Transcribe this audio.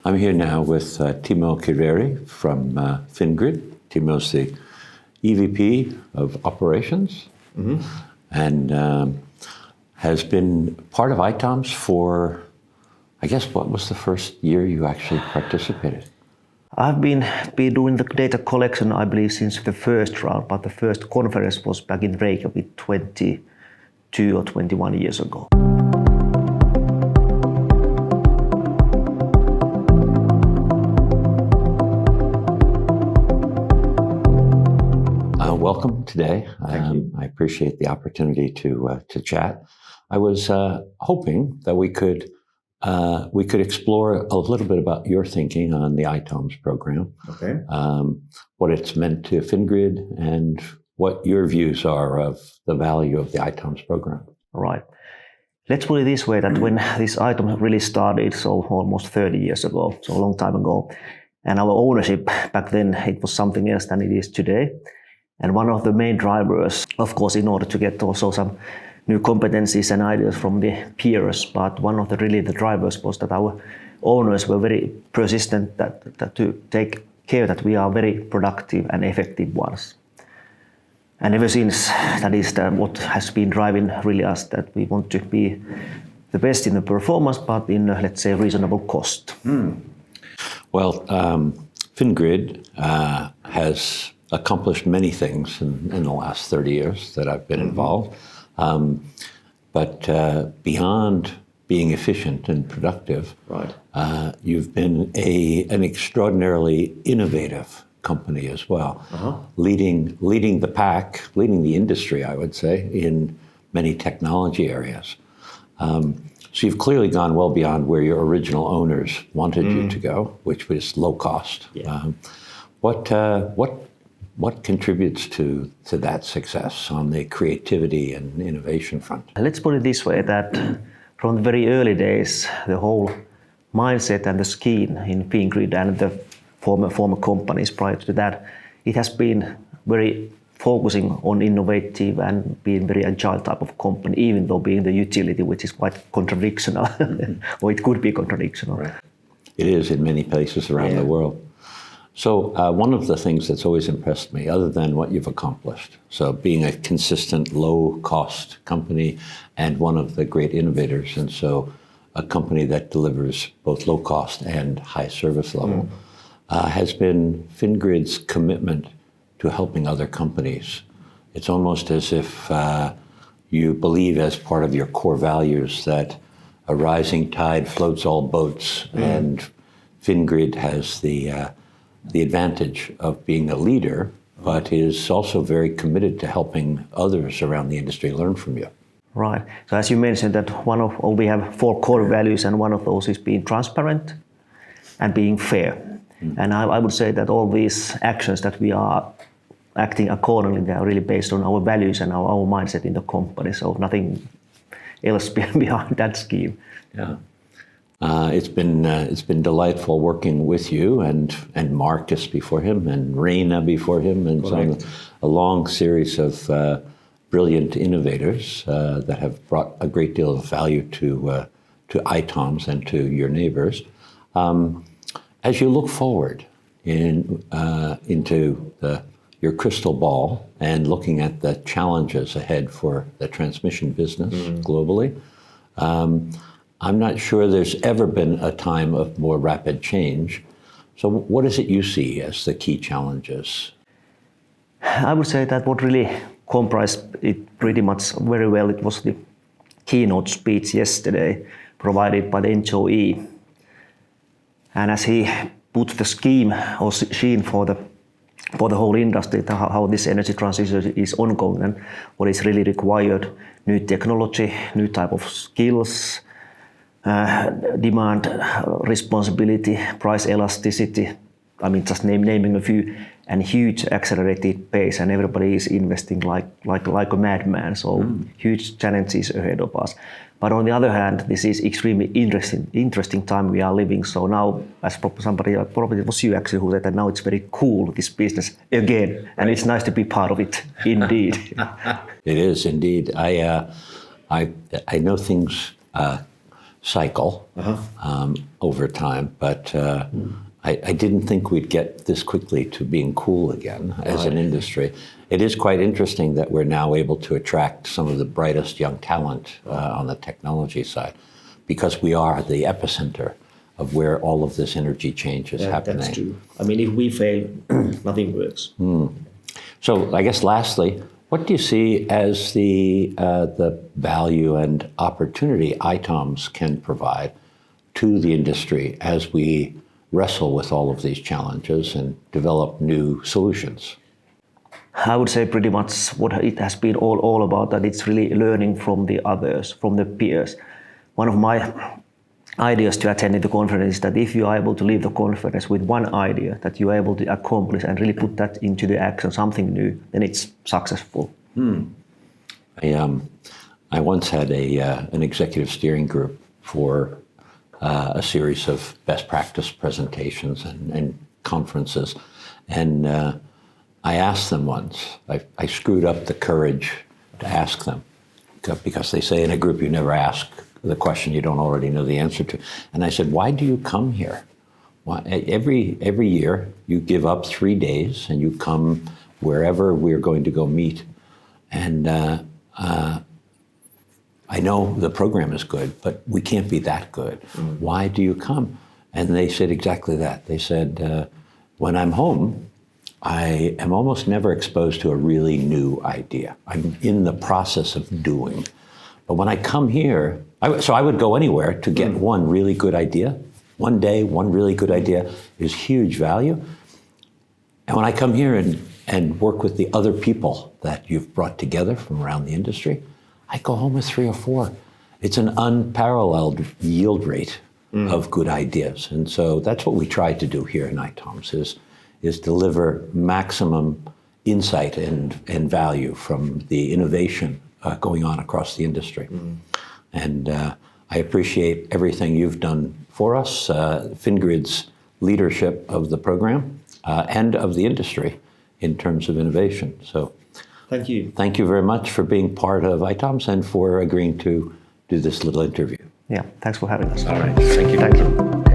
I'm here now with Timo Kiiveri from Fingrid. Timo's the EVP of Operations and has been part of ITOMS for, I guess, what was the first year you actually participated? I've been doing the data collection, I believe, since the first round, but the first conference was back in Reykjavik 22 or 21 years ago. Welcome today. Thank you. I appreciate the opportunity to chat. I was hoping that we could explore a little bit about your thinking on the ITOMS program, Okay. what it's meant to Fingrid, and what your views are of the value of the ITOMS program. Right. Let's put it this way, that when this ITOMS really started, so almost 30 years ago, so a long time ago, and our ownership back then, it was something else than it is today. And one of the main drivers, of course, in order to get also some new competencies and ideas from the peers, but one of the drivers was that our owners were very persistent that to take care that we are very productive and effective ones. And ever since, that is what has been driving really us, that we want to be the best in the performance, but in, let's say, reasonable cost. Well, Fingrid has accomplished many things in the last 30 years that I've been involved. But beyond being efficient and productive, Right. You've been an extraordinarily innovative company as well, leading the pack, leading the industry, I would say, in many technology areas. So you've clearly gone well beyond where your original owners wanted you to go, which was low cost. Yeah. What contributes to that success on the creativity and innovation front? Let's put it this way, that from the very early days, the whole mindset and the scheme in Fingrid and the former companies prior to that, it has been very focusing on innovative and being very agile type of company, even though being the utility, which is quite contradictional, or it could be contradictional. Right. It is in many places around the world. So one of the things that's always impressed me, other than what you've accomplished, so being a consistent low-cost company and one of the great innovators, and so a company that delivers both low cost and high service level, has been Fingrid's commitment to helping other companies. It's almost as if you believe, as part of your core values, that a rising tide floats all boats, and Fingrid has the advantage of being a leader, but is also very committed to helping others around the industry learn from you. Right. So as you mentioned, that we have 4 core values, and one of those is being transparent and being fair. And I would say that all these actions that we are acting accordingly, they are really based on our values and our mindset in the company. So nothing else behind that scheme. Yeah. It's been delightful working with you and Marcus before him and Reina before him, and a long series of brilliant innovators that have brought a great deal of value to ITOMS and to your neighbors. As you look forward into your crystal ball and looking at the challenges ahead for the transmission business globally, I'm not sure there's ever been a time of more rapid change. So what is it you see as the key challenges? I would say that what really comprised it pretty much very well, it was the keynote speech yesterday provided by the NJOE. And as he put the scheme or scene for the whole industry, how this energy transition is ongoing and what is really required, new technology, new type of skills, demand, responsibility, price elasticity, I mean, just naming a few, and huge accelerated pace, and everybody is investing like a madman. So huge challenges ahead of us. But on the other hand, this is extremely interesting time we are living. So now, as somebody, probably it was you actually who said that now it's very cool, this business again, and it's nice to be part of it, indeed. It is indeed. I know things cycle over time, but I didn't think we'd get this quickly to being cool again as an industry. It is quite interesting that we're now able to attract some of the brightest young talent on the technology side, because we are the epicenter of where all of this energy change is happening. That's true. I mean, if we fail, nothing works. So I guess lastly, what do you see as the value and opportunity ITOMS can provide to the industry as we wrestle with all of these challenges and develop new solutions? I would say pretty much what it has been all about, that it's really learning from the others, from the peers. One of my ideas to attend the conference is that if you are able to leave the conference with one idea that you are able to accomplish and really put that into the action, something new, then it's successful. I once had an executive steering group for a series of best practice presentations and conferences, and I asked them once, I screwed up the courage to ask them, because they say in a group you never ask the question you don't already know the answer to. And I said, why do you come here? Why, every year you give up 3 days and you come wherever we're going to go meet. And I know the program is good, but we can't be that good. Why do you come? And they said exactly that. They said, when I'm home, I am almost never exposed to a really new idea. I'm in the process of doing. But when I come here, so I would go anywhere to get one really good idea. One day, one really good idea is huge value. And when I come here and work with the other people that you've brought together from around the industry, I go home with 3 or 4. It's an unparalleled yield rate of good ideas. And so that's what we try to do here in ITOMS, is deliver maximum insight and value from the innovation going on across the industry. And I appreciate everything you've done for us, Fingrid's leadership of the program and of the industry in terms of innovation. So thank you. Thank you very much for being part of ITOMS and for agreeing to do this little interview. Yeah, thanks for having us. All right, thank you. Thank you.